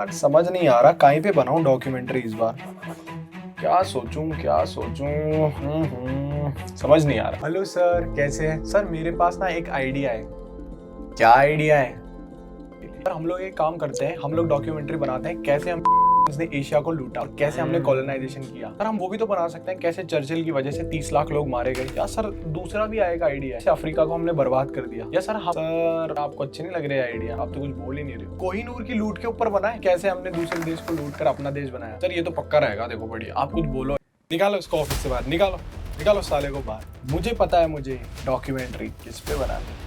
यार समझ नहीं आ रहा कहीं पे बनाऊं डॉक्यूमेंट्री इस बार। क्या सोचूं। समझ नहीं आ रहा। हेलो सर, कैसे हैं सर? मेरे पास ना एक आइडिया है। क्या आइडिया है सर? हम लोग एक काम करते हैं, हम लोग डॉक्यूमेंट्री बनाते हैं कैसे हम ने एशिया को लूटा और कैसे हमने कॉलोनाइजेशन किया। सर हम वो भी तो बना सकते हैं कैसे चर्चिल की वजह से 30 लाख लोग मारे गए। या सर दूसरा भी आएगा आइडिया, अफ्रीका को हमने बर्बाद कर दिया। या सर आपको अच्छे नहीं लग रहे आइडिया? आप तो कुछ बोल ही नहीं रहे। कोहिनूर की लूट के ऊपर बना है कैसे हमने दूसरे देश को लूट कर अपना देश बनाया। सर ये तो पक्का रहेगा। देखो बढ़िया, आप कुछ बोलो। निकालो इसको ऑफिस से बाहर, निकालो साले को बाहर। मुझे पता है मुझे डॉक्यूमेंट्री किस पे बनाना है।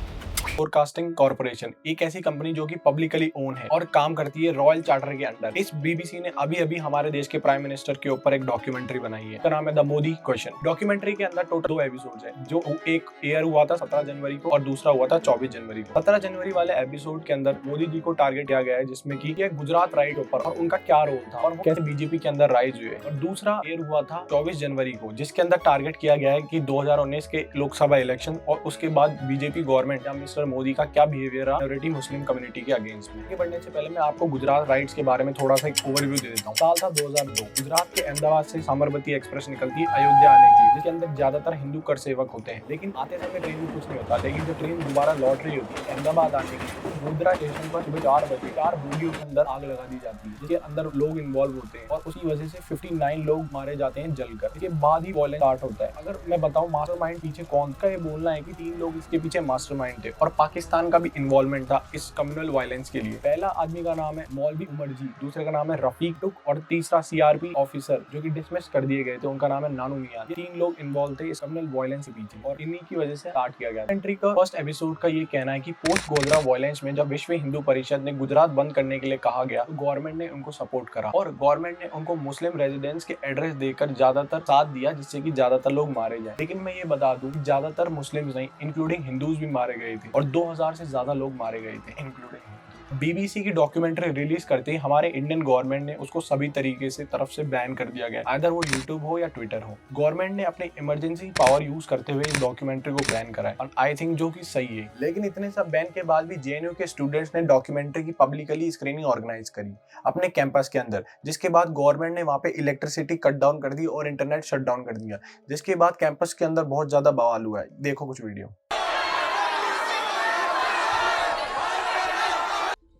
फोरकास्टिंग कॉर्पोरेशन एक ऐसी कंपनी जो कि पब्लिकली ओन है और काम करती है रॉयल चार्टर के अंडर। इस बीबीसी ने अभी अभी हमारे देश के प्राइम मिनिस्टर के ऊपर एक डॉक्यूमेंट्री बनाई है। इसका नाम है द मोदी क्वेश्चन। डॉक्यूमेंट्री के अंदर टोटल 2 एपिसोड्स है, जो एक एयर हुआ था 17 जनवरी को और दूसरा हुआ था 24 जनवरी को। 17 जनवरी वाले एपिसोड के अंदर मोदी जी को टारगेट किया गया है, जिसमें की गुजरात राइट के ऊपर और उनका क्या रोल था और वो कैसे बीजेपी के अंदर राइज हुए। और दूसरा एयर हुआ था 24 जनवरी को, जिसके अंदर टारगेट किया गया है कि 2019 के लोकसभा इलेक्शन और उसके बाद बीजेपी गवर्नमेंट या मिस्टर मोदी का क्या बिहेवियर रहा माइनॉरिटी मुस्लिम कम्युनिटी के अगेंस्ट में। आगे बढ़ने से पहले मैं आपको गुजरात राइट्स के बारे में थोड़ा सा एक ओवरव्यू दे देता हूँ। साल था 2002। गुजरात के अहमदाबाद से साबरमती एक्सप्रेस निकलती है अयोध्या आने की, जिसके अंदर ज्यादातर हिंदू कर सेवक होते हैं। लेकिन आते समय ट्रेन में कुछ नहीं होता, लेकिन जब ट्रेन दोबारा लौट रही होती है अहमदाबाद आने की, गोधरा स्टेशन पर सुबह 4 बजे 4 बोगियों के अंदर आग लगा दी जाती है, जिसके अंदर लोग इन्वॉल्व होते हैं और उसी वजह से 59 लोग मारे जाते हैं जलकर। इसके बाद ही वॉयलेंस स्टार्ट होता है। अगर मैं बताऊं मास्टरमाइंड पीछे कौन का, ये बोलना है कि 3 लोग इसके पीछे मास्टरमाइंड थे और पाकिस्तान का भी इन्वॉल्वमेंट था इस कम्युनल वायलेंस के लिए। पहला आदमी का नाम है मौलवी उमर जी, दूसरे का नाम है रफीक टुक और तीसरा सीआरपी ऑफिसर जो कि डिसमिस कर दिए गए थे, उनका नाम है नानू मियां। ये 3 लोग इन्वॉल्व थे इस कम्युनल वायलेंस के पीछे और इन्हीं की वजह से स्टार्ट किया गया। कंट्री का फर्स्ट एपिसोड का ये कहना है कि पोस्ट गोधरा वायलेंस में जब विश्व हिंदू परिषद ने गुजरात बंद करने के लिए कहा गया तो गवर्नमेंट ने उनको सपोर्ट करा और गवर्नमेंट ने उनको मुस्लिम रेजिडेंट्स के एड्रेस देकर ज्यादातर साथ दिया, जिससे कि ज्यादातर लोग मारे जाए। लेकिन मैं ये बता दूं कि ज्यादातर मुस्लिम्स नहीं, इंक्लूडिंग हिंदूज भी मारे गए थे और 2000 से ज्यादा लोग मारे गए थे इंक्लूडिंग। बीबीसी की डॉक्यूमेंट्री रिलीज करते ही हमारे इंडियन गवर्नमेंट ने उसको सभी तरीके से तरफ से बैन कर दिया गया, आइदर वो यूट्यूब हो या ट्विटर हो। गवर्नमेंट ने अपने इमरजेंसी पावर यूज करते हुए इस डॉक्यूमेंट्री को बैन करा है और आई थिंक जो कि सही है। लेकिन इतने सब बैन के बाद भी जेएनयू के स्टूडेंट्स ने डॉक्यूमेंट्री की पब्लिकली स्क्रीनिंग ऑर्गेनाइज करी अपने कैंपस के अंदर, जिसके बाद गवर्नमेंट ने वहाँ पे इलेक्ट्रिसिटी कट डाउन कर दी और इंटरनेट शट डाउन कर दिया, जिसके बाद कैंपस के अंदर बहुत ज्यादा बवाल हुआ है। देखो कुछ वीडियो।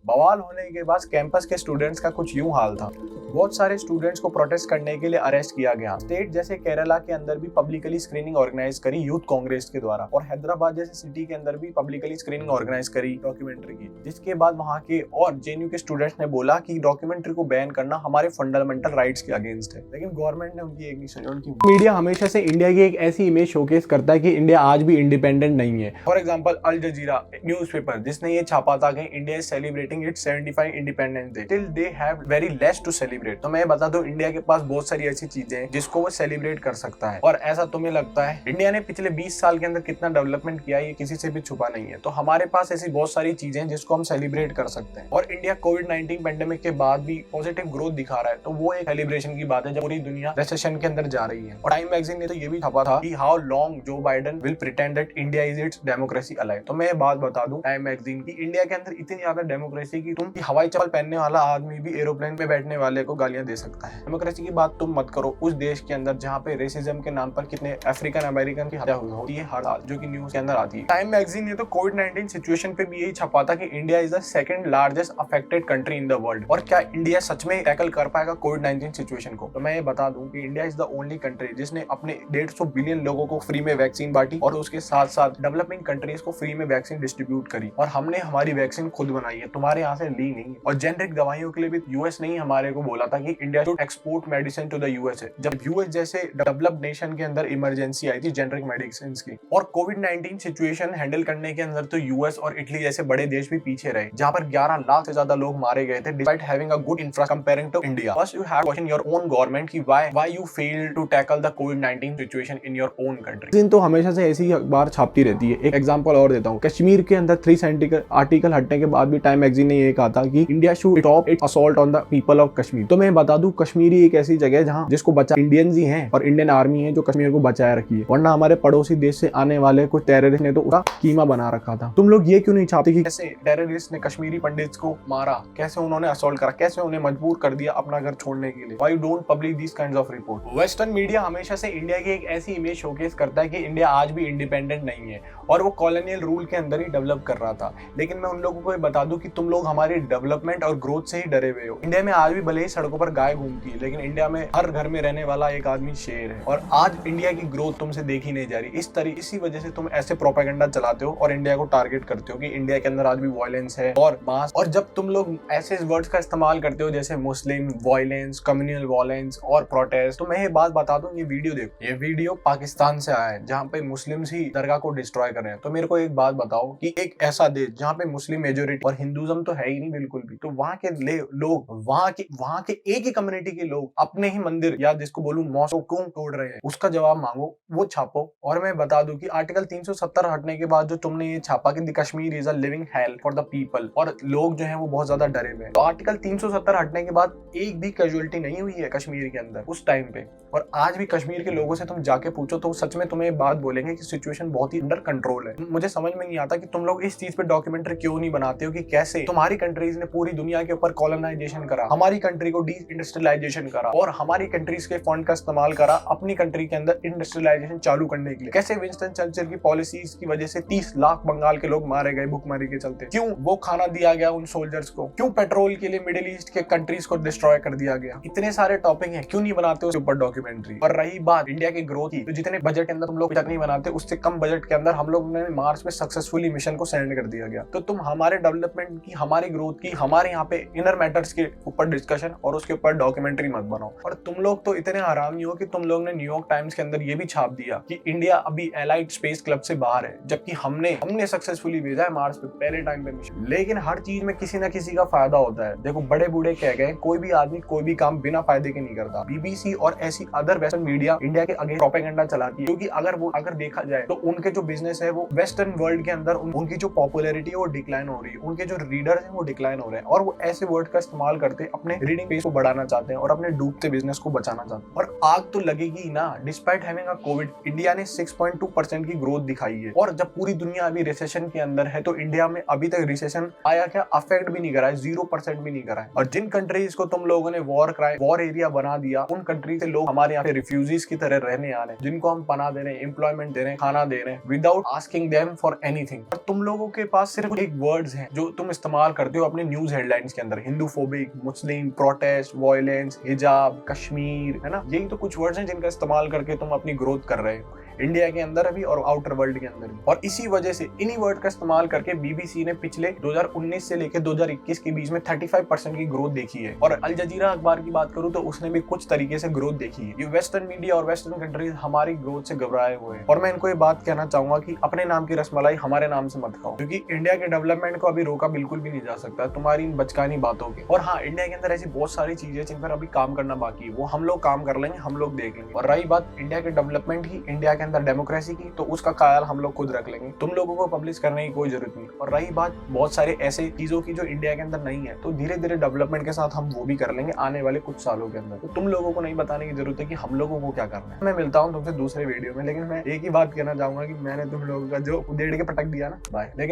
बवाल होने के बाद कैंपस के स्टूडेंट्स का कुछ यूं हाल था। बहुत सारे स्टूडेंट्स को प्रोटेस्ट करने के लिए अरेस्ट किया गया। स्टेट जैसे केरला के अंदर भी पब्लिकली स्क्रीनिंग ऑर्गेनाइज करी यूथ कांग्रेस के द्वारा और हैदराबाद जैसे सिटी के अंदर भी पब्लिकली स्क्रीनिंग ऑर्गेनाइज करी डॉक्यूमेंट्री की, जिसके बाद वहां के और जेएनयू के स्टूडेंट्स ने बोला कि डॉक्यूमेंट्री को बैन करना हमारे फंडामेंटल राइट्स के अगेंस्ट है। लेकिन गवर्नमेंट ने उनकी एक नहीं सुनी। उनकी मीडिया हमेशा से इंडिया की एक ऐसी इमेज शोकेस करता है कि इंडिया आज भी इंडिपेंडेंट नहीं है। For example Al Jazeera newspaper, जिसने ये छापा था कि India is celebrating its 75 independence day, till they have very less to celebrate. तो मैं बता दूं इंडिया के पास बहुत सारी ऐसी चीजें हैं जिसको वो सेलिब्रेट कर सकता है। और ऐसा तुम्हें लगता है इंडिया ने पिछले 20 साल के अंदर कितना डेवलपमेंट किया है, ये किसी से भी छुपा नहीं है। तो हमारे पास ऐसी बहुत सारी चीजें हैं जिसको हम सेलिब्रेट कर सकते हैं। और इंडिया कोविड-19 पेंडेमिक के बाद भी पॉजिटिव ग्रोथ दिखा रहा है, तो वो एक सेलिब्रेशन की बात है जब पूरी दुनिया रिसेशन के अंदर जा रही है। और टाइम मैगजीन ने तो ये भी छापा था कि how long Joe Biden will pretend that India is it's democracy alive. तो मैं बात बता दूं टाइम मैगजीन की, इंडिया के अंदर इतनी ज्यादा डेमोक्रेसी की तुम हवाई चप्पल पहनने वाला आदमी भी एरोप्लेन में बैठने वाले को गालियां दे सकता है। डेमोक्रेसी की बात तुम मत करो उस देश के अंदर जहां पे रेसिज्म के नाम पर कितने अफ्रीकन अमेरिकन की हत्या हुई होती है हर साल, जो कि न्यूज के अंदर आती है। टाइम मैगजीन ने तो कोविड-19 सिचुएशन पे भी यही छपा था कि India is the second largest affected country in the world. और क्या इंडिया सच में टैकल कर पाएगा कोविड-19 सिचुएशन को? तो मैं ये बता दूं कि India is the only country जिसने अपने 150 बिलियन लोगों को फ्री में वैक्सीन बांटी और उसके साथ साथ डेवलपिंग कंट्रीज को फ्री में वैक्सीन डिस्ट्रीब्यूट करी। और हमने हमारी वैक्सीन खुद बनाई है, तुम्हारे यहाँ से ली नहीं। और जेनरिक दवाइयों के लिए भी यूएस ने ही हमारे को बोला था कि India should export medicine to the USA, जब यूएस जैसे डेवलप्ड नेशन के अंदर इमरजेंसी आई थी जेनरिक मेडिसिन की। और कोविड-19 सिचुएशन हैंडल करने के अंदर तो यूएस और इटली जैसे बड़े देश भी पीछे रहे, जहां पर 11 लाख से ज्यादा लोग मारे गए थे despite having a good infrastructure comparing to India. First you have question your own government कि why you fail to tackle the कोविड-19 situation in your own country. तो हमेशा से ऐसी अखबार छापती रहती है। एक एग्जांपल और देता हूं, कश्मीर के अंदर 3 आर्टिकल हटने के बाद भी टाइम मैगजीन किसी ने ये कहा था कि India should stop it's assault on the people of Kashmir. तो मैं बता दूं, कश्मीरी एक ऐसी जगह है जहाँ जिसको बचा इंडियंस ही हैं और इंडियन आर्मी है जो कश्मीर को बचाए रखी है, वरना हमारे पड़ोसी देश से आने वाले कुछ टेररिस्ट ने तो उसका कीमा बना रखा था। तुम लोग ये क्यों नहीं चाहते कि कैसे टेररिस्ट ने कश्मीरी पंडित्स को मारा, कैसे उन्होंने असॉल्ट करा, कैसे उन्हें मजबूर कर दिया अपना घर छोड़ने के लिए। Why you don't publish this kinds of report. Western media हमेशा से इंडिया की एक ऐसी इमेज शोकेस करता है कि इंडिया आज भी इंडिपेंडेंट नहीं है और वो कॉलोनियल रूल के अंदर ही डेवलप कर रहा था। लेकिन मैं उन लोगों को ये बता दूं कि तुम लोग हमारी डेवलपमेंट और ग्रोथ से ही डरे हुए हो। इंडिया में आज भी भले ही सड़कों पर गाय घूमती है, लेकिन इंडिया में हर घर में रहने वाला एक आदमी शेर है। और आज इंडिया की ग्रोथ तुमसे देखी नहीं जा रही। इसी वजह से तुम ऐसे प्रोपेगेंडा चलाते हो और इंडिया को टारगेट करते हो कि इंडिया के अंदर आज भी वायलेंस है और मास। और जब तुम लोग ऐसे वर्ड्स का इस्तेमाल करते हो जैसे मुस्लिम वायलेंस, कम्युनल वायलेंस और प्रोटेस्ट, तो मैं ये बात बता दूं, ये वीडियो देखो, ये वीडियो पाकिस्तान से आया है जहाँ पे मुस्लिम्स ही दरगाह को डिस्ट्रॉय कर रहे हैं। तो मेरे को एक बात बताओ कि एक ऐसा देश जहाँ पे मुस्लिम मेजोरिटी और हिंदुज्म तो है ही नहीं बिल्कुल भी, तो वहाँ के लोग वहाँ के एक ही कम्युनिटी के लोग अपने ही मंदिर या जिसको बोलूं मॉस्क को क्यों तोड़ रहे हैं, उसका जवाब मांगो, वो छापो। और मैं बता दूं कि आर्टिकल 370 हटने के बाद जो तुमने ये छापा कि Kashmir is a living hello for the people, और लोग जो हैं वो बहुत ज्यादा डरे हुए हैं, तो आर्टिकल 370 हटने के बाद एक भी कैजुअलिटी नहीं हुई है कश्मीर के अंदर उस टाइम पे। और आज भी कश्मीर के लोगों से तुम जाके पूछो तो सच में तुम्हें बात बोलेंगे कि सिचुएशन बहुत ही अंडर कंट्रोल है। मुझे समझ में नहीं आता कि तुम लोग इस चीज पे डॉक्यूमेंट्री क्यों नहीं बनाते हो कि कैसे तुम्हारी कंट्रीज ने पूरी दुनिया के ऊपर कॉलोनाइजेशन करा, हमारी कंट्री को डी इंडस्ट्रियलाइजेशन करा और हमारी कंट्रीज के फंड का इस्तेमाल करा अपनी कंट्री के अंदर इंडस्ट्रियलाइजेशन चालू करने के लिए। कैसे विंस्टन चर्चिल की पॉलिसीज की वजह से 30 लाख बंगाल के लोग मारे गए भूखमरी के चलते, क्यों वो खाना दिया गया उन सोल्जर्स को, क्यों पेट्रोल के लिए मिडिल ईस्ट के कंट्रीज को डिस्ट्रॉय कर दिया गया। इतने सारे टॉपिक हैं, क्यों नहीं बनाते उसके ऊपर डॉक्यूमेंट्री। और रही बात इंडिया की ग्रोथ की, तो जितने बजट के अंदर तुम लोग नहीं बनाते, उससे कम बजट के अंदर हम लोग ने मार्स पे सक्सेसफुली मिशन को सेंड कर दिया गया। तो तुम हमारे डेवलपमेंट की, हमारी ग्रोथ की, हमारे यहाँ पे इनर मैटर्स के ऊपर डिस्कशन और उसके ऊपर डॉक्यूमेंट्री मत बनाओ। और तुम लोग तो इतने हरामी हो कि तुम लोग ने न्यूयॉर्क टाइम्स के अंदर ये भी छाप दिया कि इंडिया अभी एलाइड स्पेस क्लब से बाहर है, जबकि हमने सक्सेसफुली भेजा है मार्स पे पहले टाइम पे मिशन। लेकिन हर चीज में किसी ना किसी का फायदा होता है। देखो बड़े बूढ़े कह गए, कोई भी आदमी कोई भी काम बिना फायदे के नहीं करता। बीबीसी और ऐसी अदर वेस्टर्न मीडिया इंडिया के अगेंस्ट प्रोपेगेंडा चलाती है, क्योंकि अगर देखा जाए तो उनके जो बिजनेस है वो वेस्टर्न वर्ल्ड के अंदर उनकी जो पॉपुलैरिटी है वो डिक्लाइन हो रही है, उनके जो रीडर्स हैं वो डिक्लाइन हो रहे हैं, और वो ऐसे वर्ड का इस्तेमाल करते अपने रीडिंग पेस को बढ़ाना चाहते हैं और अपने डूबते बिजनेस को बचाना चाहते हैं। और आग तो लगेगी ना। डिस्पाइट हैविंग अ कोविड, इंडिया ने 6.2% की ग्रोथ दिखाई है। और जब पूरी दुनिया अभी रिसेशन के अंदर है, तो इंडिया में अभी तक रिसेशन आया क्या, अफेक्ट भी नहीं करा है, 0% भी नहीं करा है। और जिन कंट्रीज को तुम लोगों ने वॉर एरिया बना दिया, उन कंट्री से लोग हमारे यहाँ पे रिफ्यूजीज की तरह रहने आ रहे हैं, जिनको हम पनाह दे रहे हैं, एम्प्लॉयमेंट दे रहे हैं, खाना दे रहे हैं, without asking them for anything. और तुम लोगों के पास सिर्फ एक वर्ड्स हैं जो तुम इस्तेमाल करते हो अपने न्यूज हेडलाइंस के अंदर, हिंदूफोबिक, मुस्लिम, प्रोटेस्ट, वायलेंस, हिजाब, कश्मीर, है ना। यही तो कुछ वर्ड्स हैं जिनका इस्तेमाल करके तुम अपनी ग्रोथ कर रहे हो इंडिया के अंदर अभी और आउटर वर्ल्ड के अंदर भी। और इसी वजह से इन्हीं वर्ड का इस्तेमाल करके बीबीसी ने पिछले 2019 से लेकर 2021 के बीच में 35% की ग्रोथ देखी है। और अल जजीरा अखबार की बात करूं तो उसने भी कुछ तरीके से ग्रोथ देखी है। ये वेस्टर्न मीडिया और वेस्टर्न कंट्रीज हमारी ग्रोथ से घबराए हुए हैं। और मैं इनको ये बात कहना चाहूंगा कि अपने नाम की रसमलाई हमारे नाम से मत खाओ, क्योंकि इंडिया के डेवलपमेंट को अभी रोका बिल्कुल भी नहीं जा सकता तुम्हारी इन बचकानी बातों के। और हाँ, इंडिया के अंदर ऐसी बहुत सारी चीजें जिन पर अभी काम करना बाकी है, वो हम लोग काम कर लेंगे, हम लोग देख लेंगे। और रही बात इंडिया के डेवलपमेंट की, इंडिया के अंदर डेमोक्रेसी की, तो उसका ख्याल हम लोग खुद रख लेंगे, तुम लोगों को पब्लिश करने की कोई जरूरत नहीं। और रही बात बहुत सारे ऐसे चीजों की जो इंडिया के अंदर नहीं है, तो धीरे धीरे डेवलपमेंट के साथ हम वो भी कर लेंगे आने वाले कुछ सालों के अंदर। तो तुम लोगों को नहीं बताने की जरूरत है कि हम लोगों को क्या करना है। मैं मिलता हूँ तुमसे दूसरे वीडियो में, लेकिन मैं एक ही बात कहना चाहूंगा कि मैंने तुम लोगों का जो उधेड़ के पटक दिया ना, बाय। लेकिन